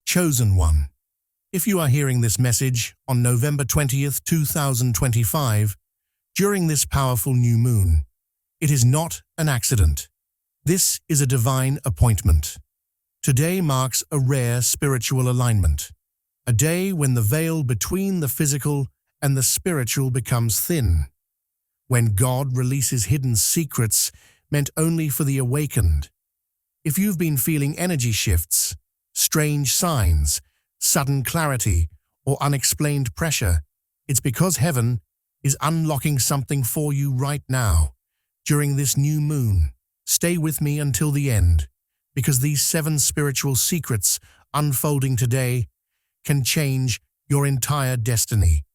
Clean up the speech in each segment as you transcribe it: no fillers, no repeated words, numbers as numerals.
Chosen one. If you are hearing this message on November 20th, 2025, during this powerful new moon, it is not an accident. This is a divine appointment. Today marks a rare spiritual alignment, a day when the veil between the physical and the spiritual becomes thin, when God releases hidden secrets meant only for the awakened. If you've been feeling energy shifts, strange signs, sudden clarity, or unexplained pressure, it's because heaven is unlocking something for you right now. During this new moon, stay with me until the end, because these 7 spiritual secrets unfolding today can change your entire destiny.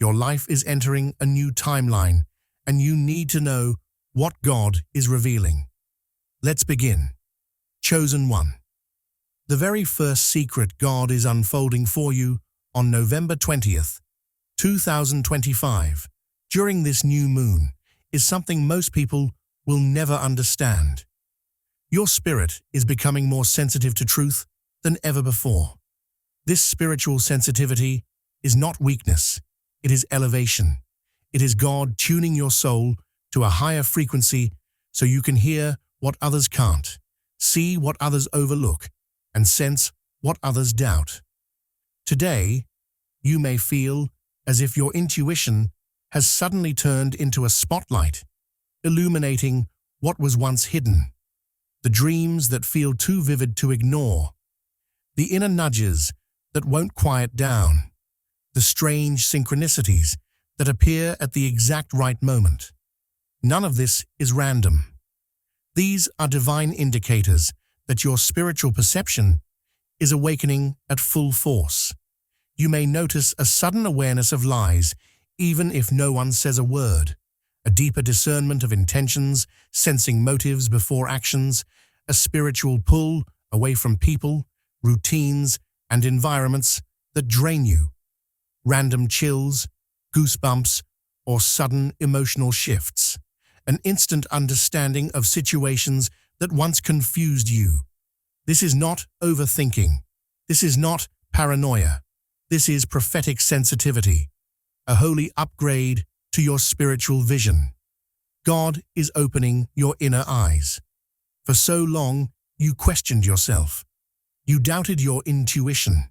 Your life is entering a new timeline, and you need to know what God is revealing. Let's begin. Chosen one. The very first secret God is unfolding for you on November 20th, 2025, during this new moon, is something most people will never understand. Your spirit is becoming more sensitive to truth than ever before. This spiritual sensitivity is not weakness, it is elevation. It is God tuning your soul to a higher frequency so you can hear what others can't, see what others overlook, and sense what others doubt. Today, you may feel as if your intuition has suddenly turned into a spotlight, illuminating what was once hidden, the dreams that feel too vivid to ignore, the inner nudges that won't quiet down, the strange synchronicities that appear at the exact right moment. None of this is random. These are divine indicators that your spiritual perception is awakening at full force. You may notice a sudden awareness of lies, even if no one says a word, a deeper discernment of intentions, sensing motives before actions, a spiritual pull away from people, routines, and environments that drain you. Random chills, goosebumps, or sudden emotional shifts. An instant understanding of situations that once confused you. This is not overthinking. This is not paranoia. This is prophetic sensitivity, a holy upgrade to your spiritual vision. God is opening your inner eyes. For so long, you questioned yourself. You doubted your intuition.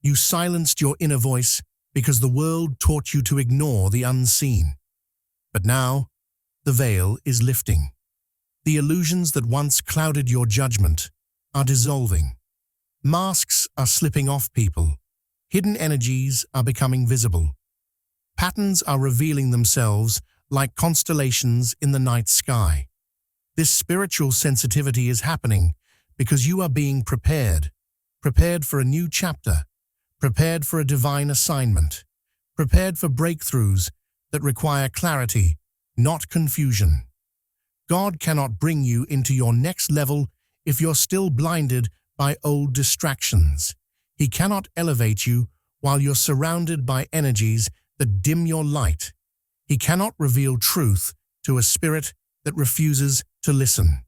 You silenced your inner voice because the world taught you to ignore the unseen. But now, the veil is lifting. The illusions that once clouded your judgment are dissolving. Masks are slipping off people. Hidden energies are becoming visible. Patterns are revealing themselves like constellations in the night sky. This spiritual sensitivity is happening because you are being prepared for a new chapter, prepared for a divine assignment, prepared for breakthroughs that require clarity, not confusion. God cannot bring you into your next level if you're still blinded by old distractions. He cannot elevate you while you're surrounded by energies that dim your light. He cannot reveal truth to a spirit that refuses to listen.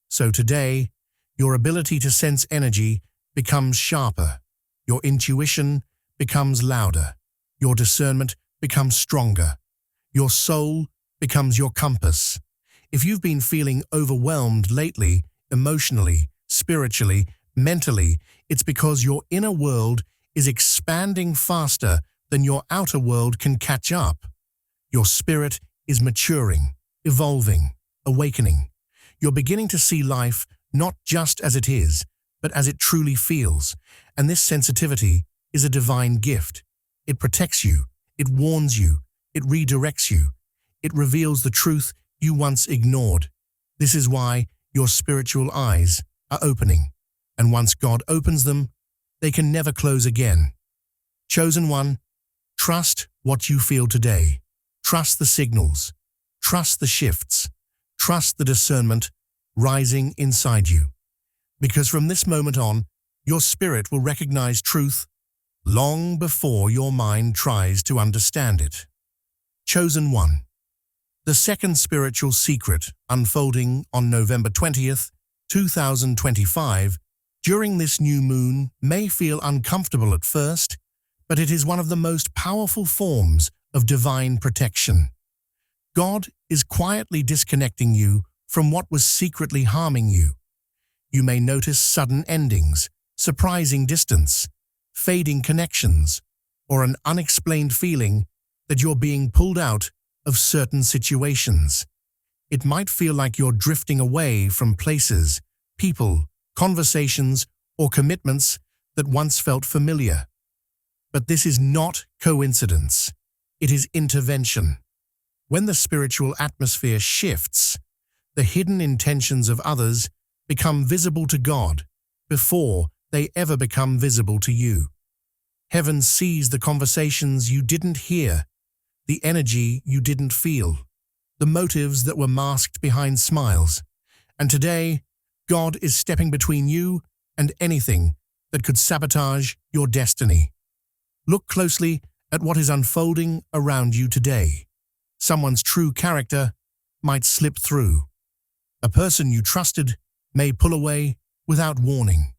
So today, your ability to sense energy becomes sharper. Your intuition becomes louder. Your discernment becomes stronger. Your soul becomes your compass. If you've been feeling overwhelmed lately, emotionally, spiritually, mentally, it's because your inner world is expanding faster than your outer world can catch up. Your spirit is maturing, evolving, awakening. You're beginning to see life not just as it is, but as it truly feels. And this sensitivity is a divine gift. It protects you, it warns you, it redirects you. It reveals the truth you once ignored. This is why your spiritual eyes are opening. And once God opens them, they can never close again. Chosen one, trust what you feel today. Trust the signals. Trust the shifts. Trust the discernment rising inside you. Because from this moment on, your spirit will recognize truth long before your mind tries to understand it. Chosen one. The second spiritual secret unfolding on November 20th, 2025, during this new moon may feel uncomfortable at first, but it is one of the most powerful forms of divine protection. God is quietly disconnecting you from what was secretly harming you. You may notice sudden endings, surprising distance, fading connections, or an unexplained feeling that you're being pulled out of certain situations. It might feel like you're drifting away from places, people, conversations, or commitments that once felt familiar. But this is not coincidence. It is intervention. When the spiritual atmosphere shifts, the hidden intentions of others become visible to God before they ever become visible to you. Heaven sees the conversations you didn't hear, the energy you didn't feel, the motives that were masked behind smiles. And today, God is stepping between you and anything that could sabotage your destiny. Look closely at what is unfolding around you today. Someone's true character might slip through. A person you trusted may pull away without warning.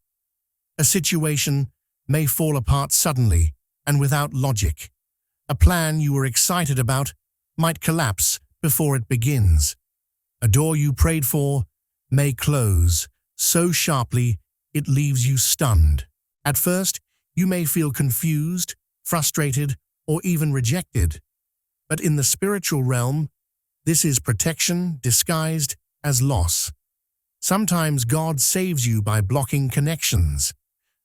A situation may fall apart suddenly and without logic. A plan you were excited about might collapse before it begins. A door you prayed for may close so sharply it leaves you stunned. At first, you may feel confused, frustrated, or even rejected. But in the spiritual realm, this is protection disguised as loss. Sometimes God saves you by blocking connections.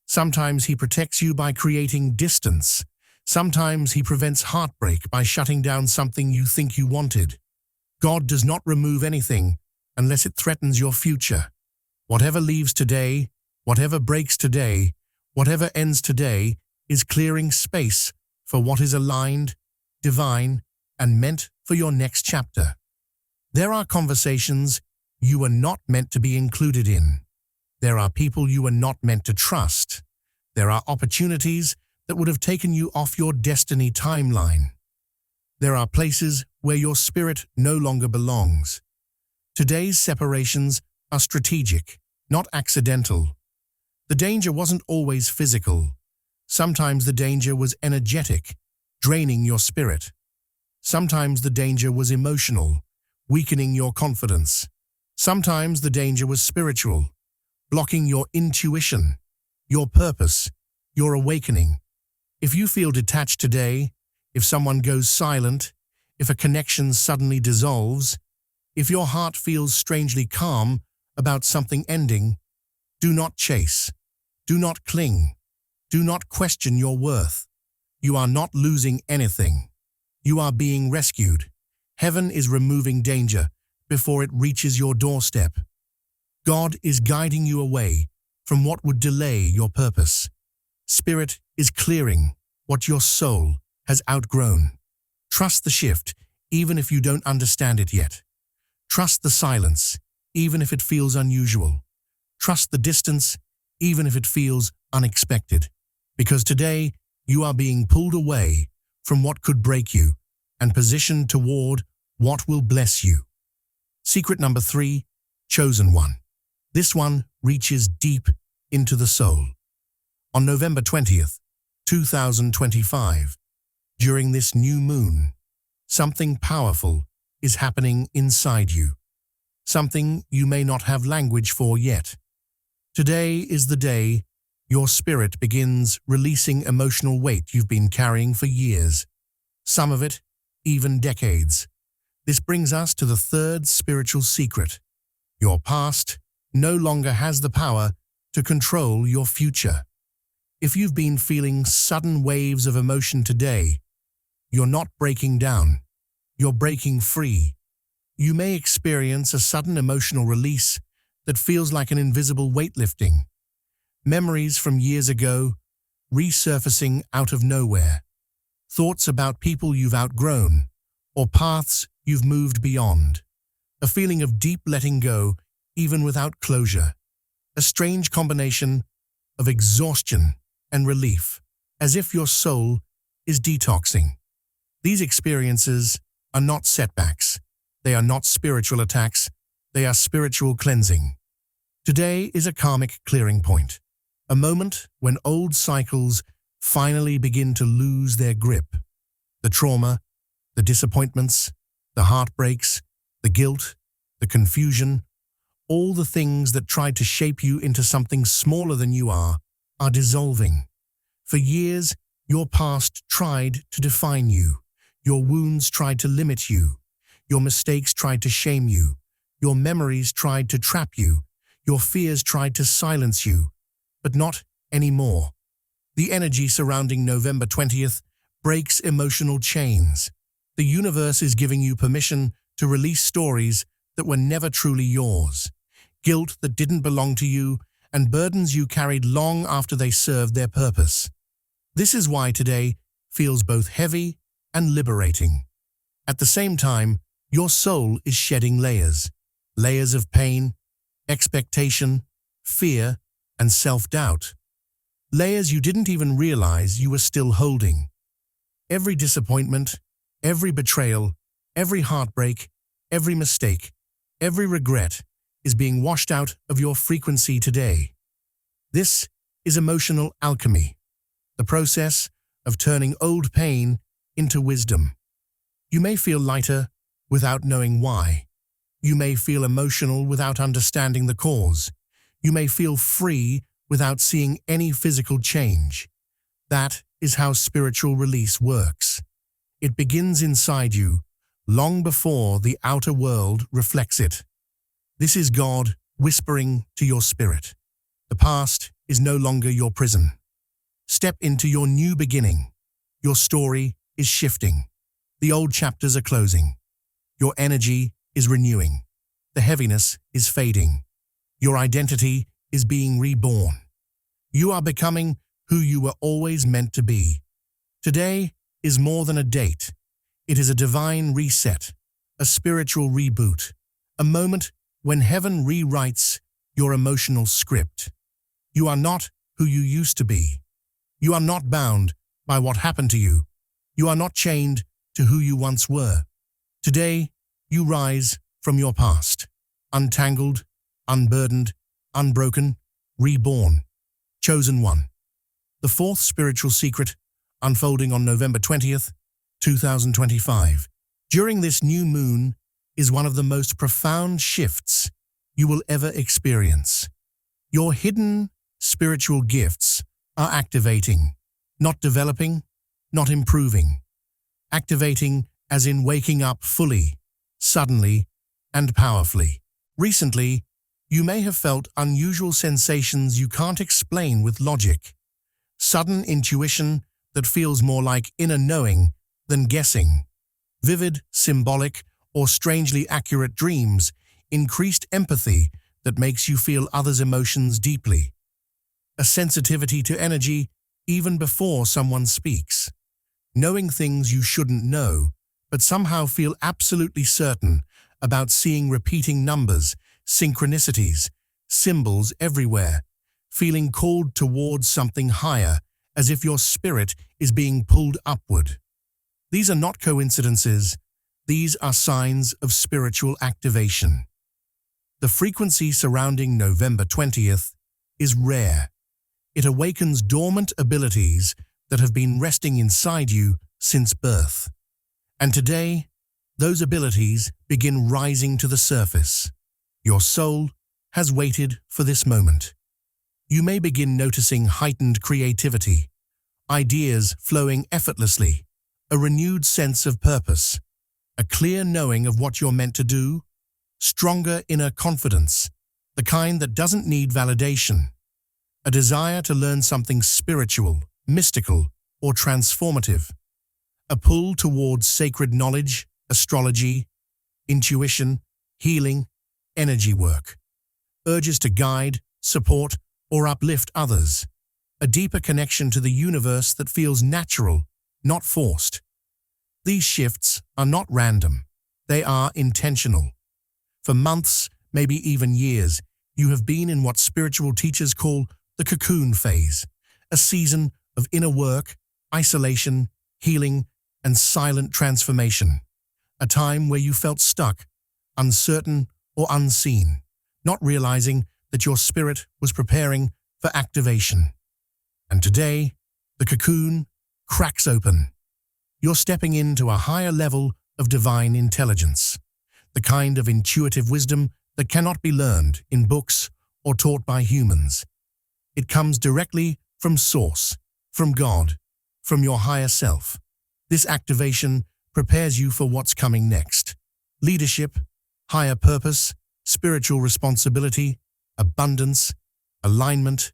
Sometimes He protects you by creating distance. Sometimes He prevents heartbreak by shutting down something you think you wanted. God does not remove anything unless it threatens your future. Whatever leaves today, whatever breaks today, whatever ends today is clearing space for what is aligned, divine, and meant for your next chapter. There are conversations you are not meant to be included in. There are people you are not meant to trust. There are opportunities that would have taken you off your destiny timeline. There are places where your spirit no longer belongs. Today's separations are strategic, not accidental. The danger wasn't always physical. Sometimes the danger was energetic, draining your spirit. Sometimes the danger was emotional, weakening your confidence. Sometimes the danger was spiritual, blocking your intuition, your purpose, your awakening. If you feel detached today, if someone goes silent, if a connection suddenly dissolves, if your heart feels strangely calm about something ending, do not chase, do not cling, do not question your worth. You are not losing anything. You are being rescued. Heaven is removing danger before it reaches your doorstep. God is guiding you away from what would delay your purpose. Spirit is clearing what your soul has outgrown. Trust the shift, even if you don't understand it yet. Trust the silence, even if it feels unusual. Trust the distance, even if it feels unexpected. Because today, you are being pulled away from what could break you and positioned toward what will bless you. Secret number 3, chosen one. This one reaches deep into the soul. On November 20th, 2025, during this new moon, something powerful is happening inside you. Something you may not have language for yet. Today is the day your spirit begins releasing emotional weight you've been carrying for years, some of it even decades. This brings us to the third spiritual secret. Your past no longer has the power to control your future. If you've been feeling sudden waves of emotion today, you're not breaking down, you're breaking free. You may experience a sudden emotional release that feels like an invisible weightlifting. Memories from years ago resurfacing out of nowhere. Thoughts about people you've outgrown or paths you've moved beyond. A feeling of deep letting go even without closure. A strange combination of exhaustion and relief, as if your soul is detoxing. These experiences are not setbacks. They are not spiritual attacks. They are spiritual cleansing. Today is a karmic clearing point. a moment when old cycles finally begin to lose their grip. The trauma, the disappointments, the heartbreaks, the guilt, the confusion, all the things that tried to shape you into something smaller than you are dissolving. For years, your past tried to define you. Your wounds tried to limit you. Your mistakes tried to shame you. Your memories tried to trap you. Your fears tried to silence you. But not anymore. The energy surrounding November 20th breaks emotional chains. The universe is giving you permission to release stories that were never truly yours, guilt that didn't belong to you, and burdens you carried long after they served their purpose. This is why today feels both heavy and liberating. At the same time, your soul is shedding layers of pain, expectation, fear, and self-doubt. Layers you didn't even realize you were still holding. Every disappointment, every betrayal, every heartbreak, every mistake, every regret is being washed out of your frequency today. This is emotional alchemy, the process of turning old pain into wisdom. You may feel lighter without knowing why. You may feel emotional without understanding the cause. You may feel free without seeing any physical change. That is how spiritual release works. It begins inside you, long before the outer world reflects it. This is God whispering to your spirit. The past is no longer your prison. Step into your new beginning. Your story is shifting. The old chapters are closing. Your energy is renewing. The heaviness is fading. Your identity is being reborn. You are becoming who you were always meant to be. Today is more than a date. It is a divine reset, a spiritual reboot, a moment when heaven rewrites your emotional script. You are not who you used to be. You are not bound by what happened to you. You are not chained to who you once were. Today, you rise from your past, untangled, unburdened, unbroken, reborn, chosen one. The fourth spiritual secret, unfolding on November 20th, 2025. During this new moon is one of the most profound shifts you will ever experience. Your hidden spiritual gifts are activating, not developing, not improving. Activating as in waking up fully, suddenly, and powerfully. Recently, you may have felt unusual sensations you can't explain with logic. Sudden intuition that feels more like inner knowing than guessing. Vivid, symbolic, or strangely accurate dreams, increased empathy that makes you feel others' emotions deeply. A sensitivity to energy even before someone speaks. Knowing things you shouldn't know, but somehow feel absolutely certain about seeing repeating numbers, synchronicities, symbols everywhere, feeling called towards something higher, as if your spirit is being pulled upward. These are not coincidences. These are signs of spiritual activation. The frequency surrounding November 20th is rare. It awakens dormant abilities that have been resting inside you since birth. And today, those abilities begin rising to the surface. Your soul has waited for this moment. You may begin noticing heightened creativity, ideas flowing effortlessly, a renewed sense of purpose, a clear knowing of what you're meant to do, stronger inner confidence, the kind that doesn't need validation, a desire to learn something spiritual, mystical, or transformative, a pull towards sacred knowledge, astrology, intuition, healing, energy work, urges to guide, support, or uplift others, a deeper connection to the universe that feels natural, not forced. These shifts are not random. They are intentional. For months, maybe even years, you have been in what spiritual teachers call the cocoon phase, a season of inner work, isolation, healing, and silent transformation, a time where you felt stuck, uncertain, or unseen, not realizing that your spirit was preparing for activation. And today, the cocoon cracks open. You're stepping into a higher level of divine intelligence, the kind of intuitive wisdom that cannot be learned in books or taught by humans. It comes directly from Source, from God, from your higher self. This activation prepares you for what's coming next. Leadership, higher purpose, spiritual responsibility, abundance, alignment,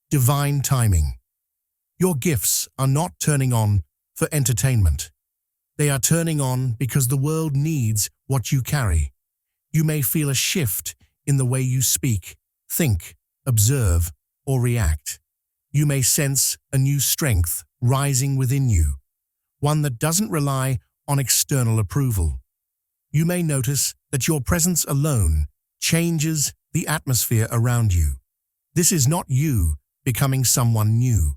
divine timing. Your gifts are not turning on for entertainment. They are turning on because the world needs what you carry. You may feel a shift in the way you speak, think, observe, or react. You may sense a new strength rising within you, one that doesn't rely on external approval. You may notice that your presence alone changes the atmosphere around you. This is not you becoming someone new.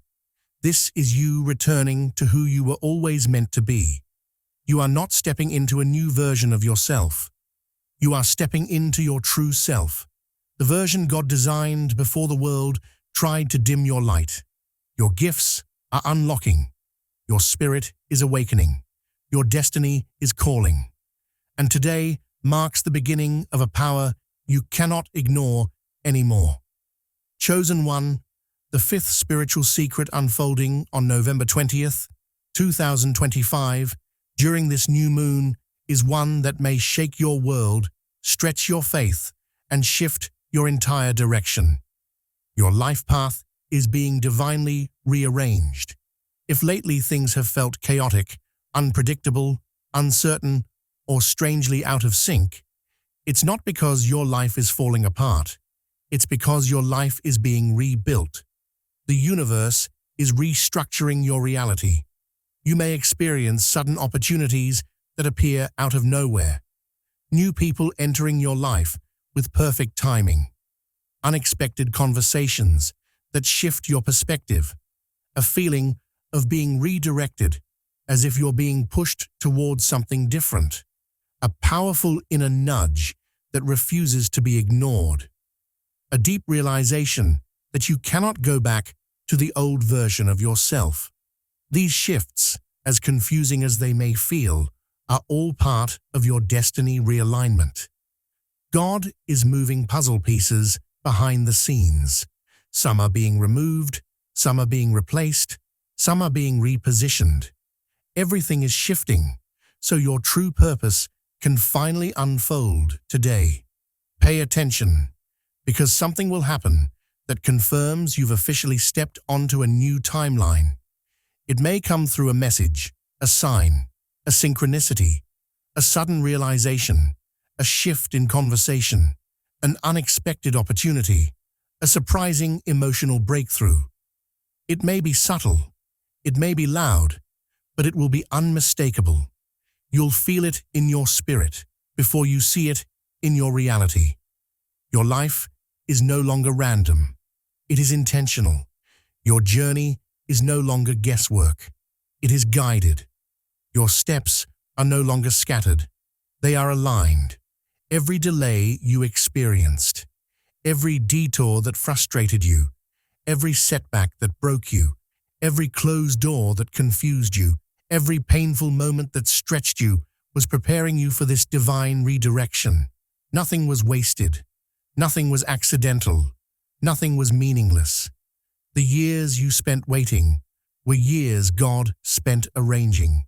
This is you returning to who you were always meant to be. You are not stepping into a new version of yourself. You are stepping into your true self, the version God designed before the world tried to dim your light. Your gifts are unlocking. Your spirit is awakening. Your destiny is calling. And today marks the beginning of a power you cannot ignore anymore. Chosen One, the fifth spiritual secret unfolding on November 20th, 2025, during this new moon, is one that may shake your world, stretch your faith, and shift your entire direction. Your life path is being divinely rearranged. If lately things have felt chaotic, unpredictable, uncertain, or strangely out of sync, it's not because your life is falling apart. It's because your life is being rebuilt. The universe is restructuring your reality. You may experience sudden opportunities that appear out of nowhere. New people entering your life with perfect timing. Unexpected conversations that shift your perspective. A feeling of being redirected, as if you're being pushed towards something different. A powerful inner nudge that refuses to be ignored. A deep realization that you cannot go back to the old version of yourself. These shifts, as confusing as they may feel, are all part of your destiny realignment. God is moving puzzle pieces behind the scenes. Some are being removed, some are being replaced, some are being repositioned. Everything is shifting, so your true purpose can finally unfold today. Pay attention, because something will happen that confirms you've officially stepped onto a new timeline. It may come through a message, a sign, a synchronicity, a sudden realization, a shift in conversation, an unexpected opportunity, a surprising emotional breakthrough. It may be subtle, it may be loud, but it will be unmistakable. You'll feel it in your spirit before you see it in your reality. Your life is no longer random. It is intentional. Your journey is no longer guesswork. It is guided. Your steps are no longer scattered. They are aligned. Every delay you experienced, every detour that frustrated you, every setback that broke you, every closed door that confused you, every painful moment that stretched you was preparing you for this divine redirection. Nothing was wasted. Nothing was accidental. Nothing was meaningless. The years you spent waiting were years God spent arranging.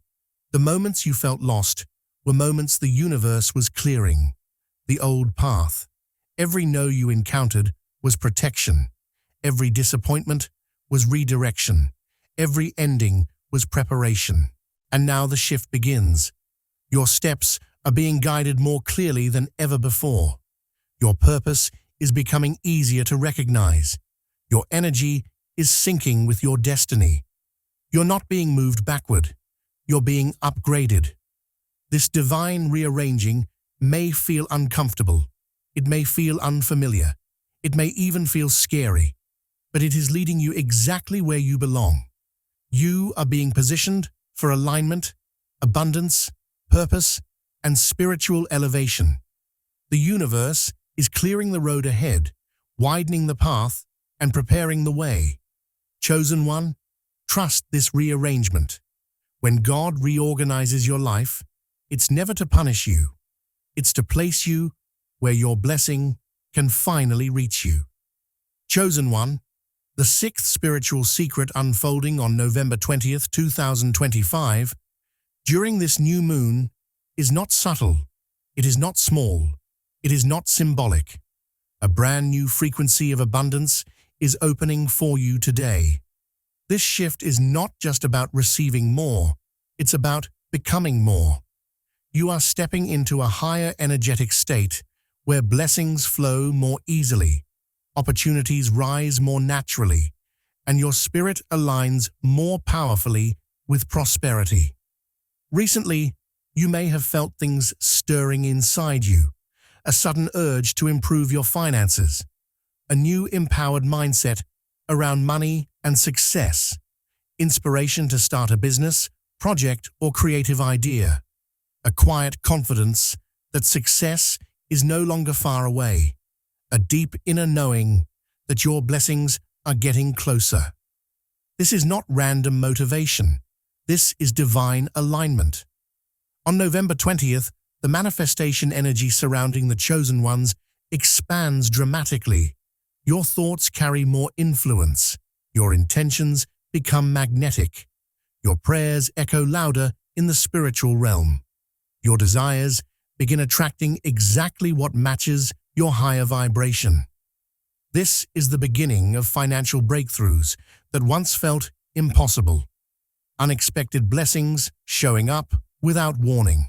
The moments you felt lost were moments the universe was clearing. The old path. Every no you encountered was protection. Every disappointment was redirection. Every ending was preparation. And now the shift begins. Your steps are being guided more clearly than ever before. Your purpose is becoming easier to recognize. Your energy is syncing with your destiny. You're not being moved backward. You're being upgraded. This divine rearranging may feel uncomfortable. It may feel unfamiliar. It may even feel scary. But it is leading you exactly where you belong. You are being positioned for alignment, abundance, purpose, and spiritual elevation. The universe is clearing the road ahead, widening the path, and preparing the way. Chosen one, trust this rearrangement. When God reorganizes your life, it's never to punish you. It's to place you where your blessing can finally reach you. Chosen one, the sixth spiritual secret unfolding on November 20th, 2025, during this new moon, is not subtle, it is not small, it is not symbolic. A brand new frequency of abundance is opening for you today. This shift is not just about receiving more, it's about becoming more. You are stepping into a higher energetic state where blessings flow more easily, opportunities rise more naturally, and your spirit aligns more powerfully with prosperity. Recently, you may have felt things stirring inside you, a sudden urge to improve your finances, a new empowered mindset around money and success, inspiration to start a business, project, or creative idea, a quiet confidence that success is no longer far away, a deep inner knowing that your blessings are getting closer. This is not random motivation. This is divine alignment. On November 20th, the manifestation energy surrounding the chosen ones expands dramatically. Your thoughts carry more influence. Your intentions become magnetic. Your prayers echo louder in the spiritual realm. Your desires begin attracting exactly what matches your higher vibration. This is the beginning of financial breakthroughs that once felt impossible. Unexpected blessings showing up without warning.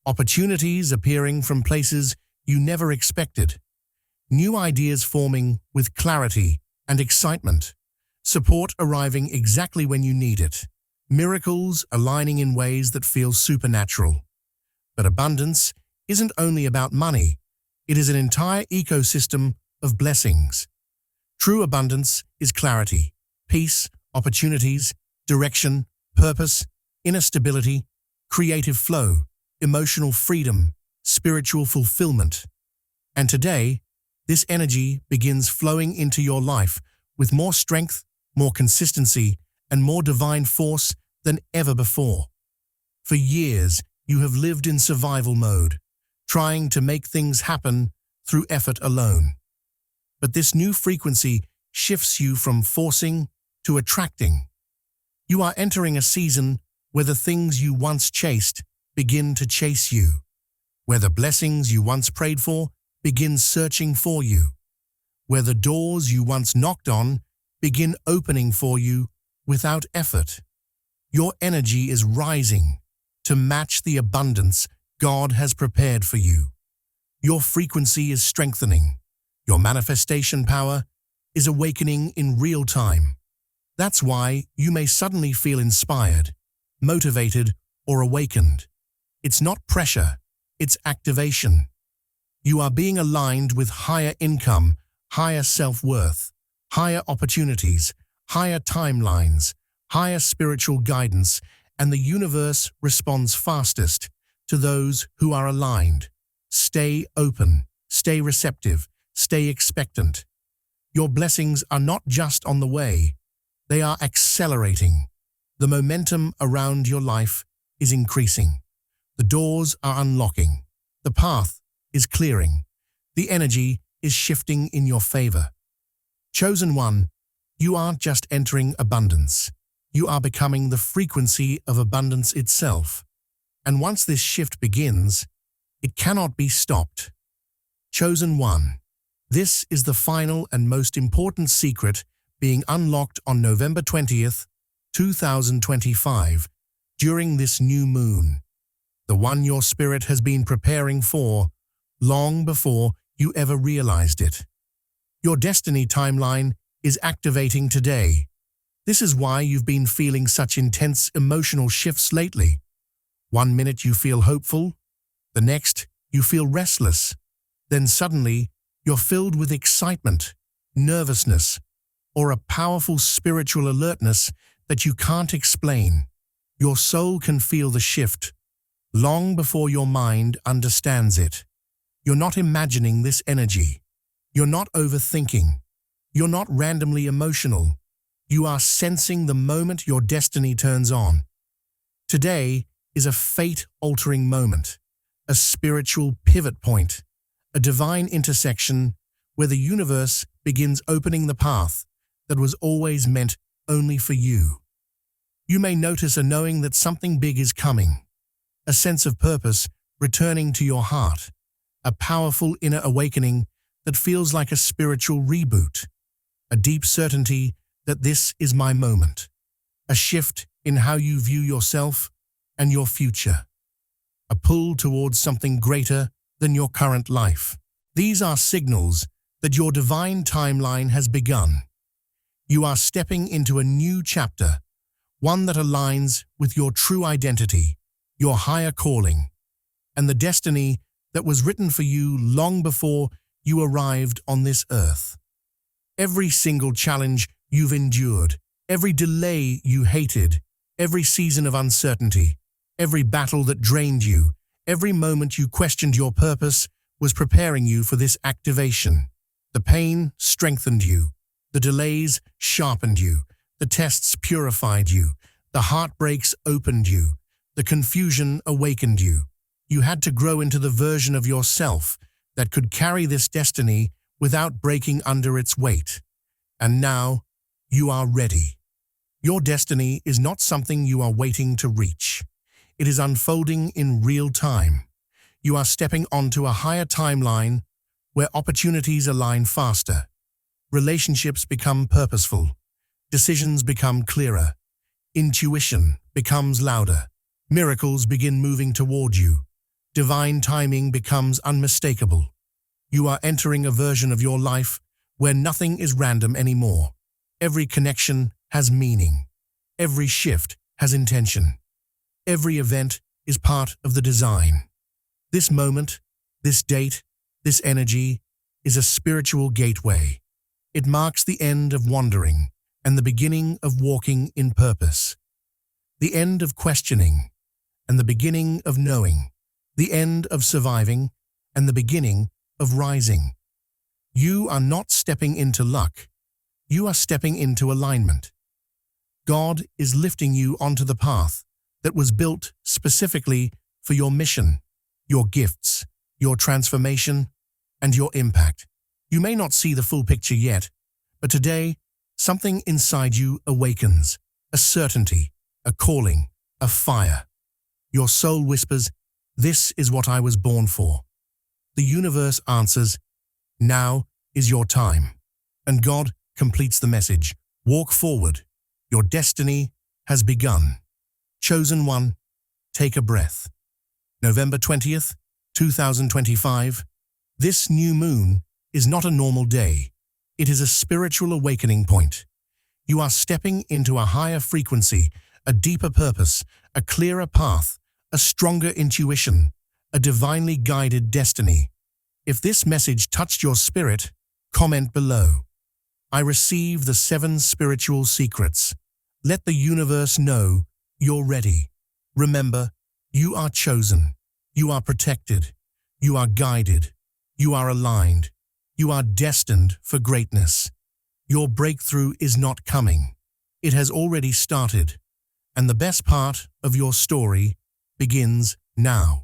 Opportunities appearing from places you never expected. New ideas forming with clarity and excitement. Support arriving exactly when you need it. Miracles aligning in ways that feel supernatural. But abundance isn't only about money. It is an entire ecosystem of blessings. True abundance is clarity, peace, opportunities, direction, purpose, inner stability, creative flow, emotional freedom, spiritual fulfillment. And today, this energy begins flowing into your life with more strength, more consistency, and more divine force than ever before. For years, you have lived in survival mode, trying to make things happen through effort alone. But this new frequency shifts you from forcing to attracting. You are entering a season where the things you once chased begin to chase you, where the blessings you once prayed for begin searching for you, where the doors you once knocked on begin opening for you without effort. Your energy is rising to match the abundance God has prepared for you. Your frequency is strengthening. Your manifestation power is awakening in real time. That's why you may suddenly feel inspired, motivated, or awakened. It's not pressure, it's activation. You are being aligned with higher income, higher self-worth, higher opportunities, higher timelines, higher spiritual guidance, and the universe responds fastest to those who are aligned. Stay open, stay receptive, stay expectant. Your blessings are not just on the way, they are accelerating. The momentum around your life is increasing. The doors are unlocking. The path is clearing. The energy is shifting in your favor. Chosen one, you aren't just entering abundance. You are becoming the frequency of abundance itself. And once this shift begins, it cannot be stopped. Chosen one, this is the final and most important secret being unlocked on November 20th, 2025, during this new moon. The one your spirit has been preparing for long before you ever realized it. Your destiny timeline is activating today. This is why you've been feeling such intense emotional shifts lately. One minute you feel hopeful, the next you feel restless. Then suddenly you're filled with excitement, nervousness, or a powerful spiritual alertness that you can't explain. Your soul can feel the shift long before your mind understands it. You're not imagining this energy. You're not overthinking. You're not randomly emotional. You are sensing the moment your destiny turns on. Today is a fate-altering moment, a spiritual pivot point, a divine intersection where the universe begins opening the path that was always meant only for you. You may notice a knowing that something big is coming, a sense of purpose returning to your heart, a powerful inner awakening that feels like a spiritual reboot, a deep certainty that this is my moment, a shift in how you view yourself and your future, a pull towards something greater than your current life. These are signals that your divine timeline has begun. You are stepping into a new chapter, one that aligns with your true identity, your higher calling, and the destiny that was written for you long before you arrived on this earth. Every single challenge you've endured, every delay you hated, every season of uncertainty, every battle that drained you, every moment you questioned your purpose was preparing you for this activation. The pain strengthened you, the delays sharpened you, the tests purified you, the heartbreaks opened you, the confusion awakened you. You had to grow into the version of yourself that could carry this destiny without breaking under its weight. And now, you are ready. Your destiny is not something you are waiting to reach. It is unfolding in real time. You are stepping onto a higher timeline where opportunities align faster. Relationships become purposeful. Decisions become clearer. Intuition becomes louder. Miracles begin moving toward you. Divine timing becomes unmistakable. You are entering a version of your life where nothing is random anymore. Every connection has meaning. Every shift has intention. Every event is part of the design. This moment, this date, this energy is a spiritual gateway. It marks the end of wandering and the beginning of walking in purpose. The end of questioning and the beginning of knowing. The end of surviving and the beginning of rising. You are not stepping into luck. You are stepping into alignment. God is lifting you onto the path that was built specifically for your mission, your gifts, your transformation, and your impact. You may not see the full picture yet, but today, something inside you awakens, a certainty, a calling, a fire. Your soul whispers, "This is what I was born for." The universe answers, "Now is your time." And God completes the message, "Walk forward. Your destiny has begun." Chosen one, take a breath. November 20th, 2025. This new moon is not a normal day. It is a spiritual awakening point. You are stepping into a higher frequency, a deeper purpose, a clearer path, a stronger intuition, a divinely guided destiny. If this message touched your spirit, comment below. I receive the 7 spiritual secrets. Let the universe know you're ready. Remember, you are chosen. You are protected. You are guided. You are aligned. You are destined for greatness. Your breakthrough is not coming. It has already started. And the best part of your story begins now.